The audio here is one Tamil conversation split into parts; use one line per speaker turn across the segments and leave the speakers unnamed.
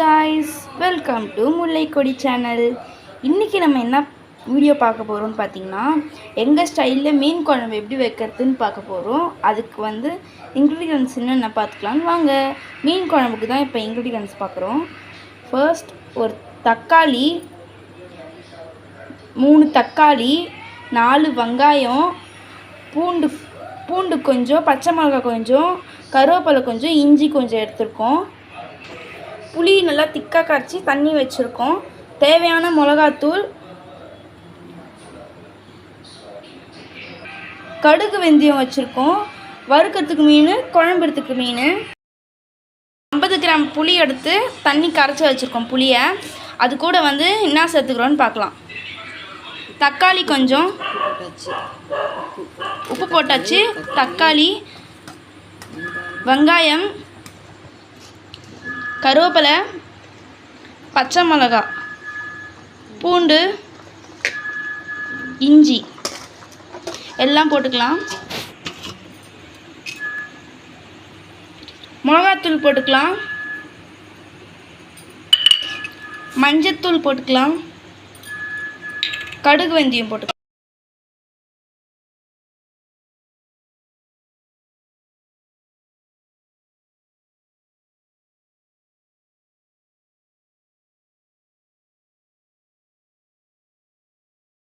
guys, welcome to முல்லை கொடி சேனல். இன்றைக்கி நம்ம என்ன வீடியோ பார்க்க போகிறோம்னு பார்த்தீங்கன்னா, எங்கள் ஸ்டைலில் மீன் குழம்பு எப்படி வைக்கிறதுன்னு பார்க்க போகிறோம். அதுக்கு வந்து இன்க்ரீடியன்ஸ் என்னென்ன பார்த்துக்கலான்னு வாங்க. மீன் குழம்புக்கு தான் இப்போ இன்க்ரீடியன்ஸ் பார்க்குறோம். ஃபர்ஸ்ட் ஒரு தக்காளி, 3 தக்காளி, 4 வெங்காயம், பூண்டு கொஞ்சம், பச்சை மிளகாய் கொஞ்சம், கருவேப்பிலை கொஞ்சம், இஞ்சி கொஞ்சம் எடுத்துருக்கோம். புளி நல்லா திக்காக கரைச்சி தண்ணி வச்சுருக்கோம். தேவையான மிளகாத்தூள், கடுகு வெந்தயம் வச்சுருக்கோம். வறுக்கிறதுக்கு மீன், குழம்புறதுக்கு மீன். 50 கிராம் புளி எடுத்து தண்ணி கரைச்சி வச்சுருக்கோம். புளியை அது கூட வந்து என்ன சேர்த்துக்கிறோன்னு பார்க்கலாம். தக்காளி கொஞ்சம், உப்பு போட்டாச்சு. தக்காளி, வெங்காயம், கருவேப்பிலை, பச்சை மிளகாய், பூண்டு, இஞ்சி எல்லாம் போட்டுக்கலாம். மிளகாத்தூள் போட்டுக்கலாம். மஞ்சத்தூள் போட்டுக்கலாம். கடுகு வெந்தயம் போட்டுக்கலாம்.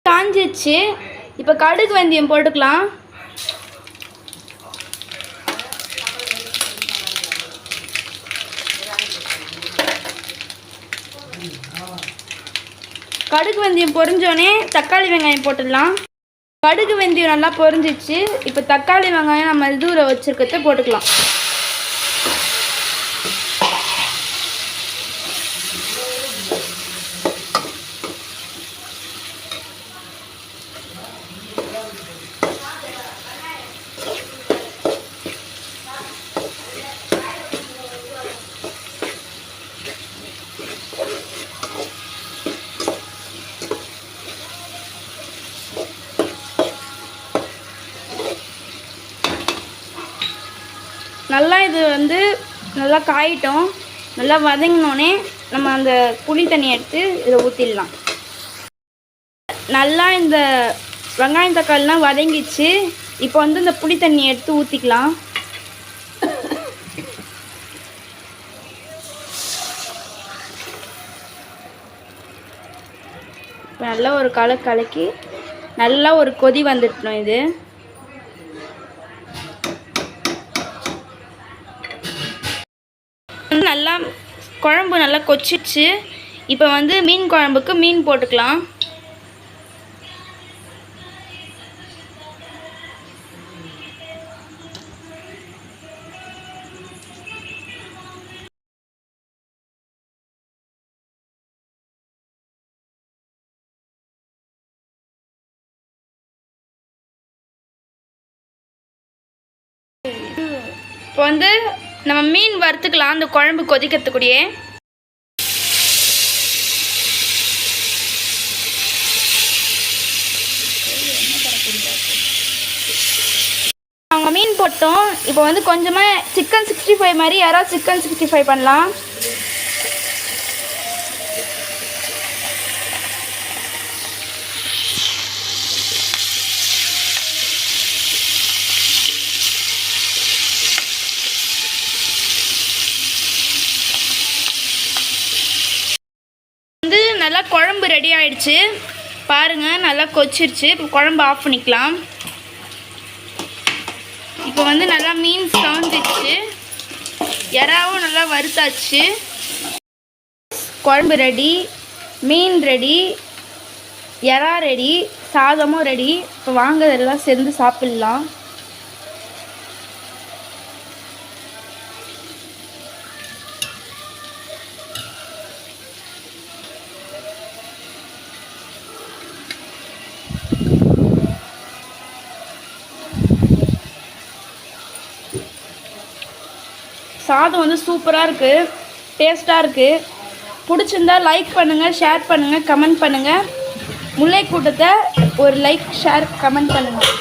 காஞ்சிச்சு. இப்போ கடுகு வெந்தயம் போட்டுக்கலாம். கடுகு வெந்தயம் பொரிஞ்சோடனே தக்காளி வெங்காயம் போட்டுடலாம். கடுகு வெந்தயம் நல்லா பொரிஞ்சிச்சு. இப்போ தக்காளி வெங்காயம் நம்ம இதுல வச்சுருக்கிறத போட்டுக்கலாம். நல்லா இது வந்து நல்லா காயிட்டோம். நல்லா வதங்கினோடனே நம்ம அந்த புளி தண்ணி எடுத்து இதை ஊற்றிடலாம். நல்லா இந்த வெங்காயம் தக்காளிலாம் வதங்கிச்சு. இப்போ வந்து இந்த புளி தண்ணி எடுத்து ஊற்றிக்கலாம். இப்போ நல்லா ஒரு கலக்கி நல்லா ஒரு கொதி வந்துட்டோம். இது நல்லா குழம்பு நல்லா கொச்சிச்சு. இப்போ வந்து மீன் குழம்புக்கு மீன் போட்டுக்கலாம். இப்போ வந்து நம்ம மீன் வறுத்துக்கலாம். அந்த குழம்பு கொதிக்கிறதுக்குடியே அவங்க மீன் போட்டோம். இப்போ வந்து கொஞ்சமாக சிக்கன் 65 மாதிரி யாராவது சிக்கன் 65 பண்ணலாம். நல்லா குழம்பு ரெடி ஆயிடுச்சு. பாருங்கள், நல்லா கொச்சிருச்சு. இப்போ குழம்பு ஆஃப் பண்ணிக்கலாம். இப்போ வந்து நல்லா மீன் சவுந்துச்சு. இறாவும் நல்லா வறுத்தாச்சு. குழம்பு ரெடி, மீன் ரெடி, இறா ரெடி, சாதமும் ரெடி. இப்போ வாங்க எல்லாம் சேர்ந்து சாப்பிட்லாம். சாதம் வந்து சூப்பராக இருக்குது, டேஸ்ட்டாக இருக்குது. பிடிச்சிருந்தா லைக் பண்ணுங்கள், ஷேர் பண்ணுங்கள், கமெண்ட் பண்ணுங்கள். முல்லை கூட்டத்தை ஒரு லைக், ஷேர், கமெண்ட் பண்ணுங்கள்.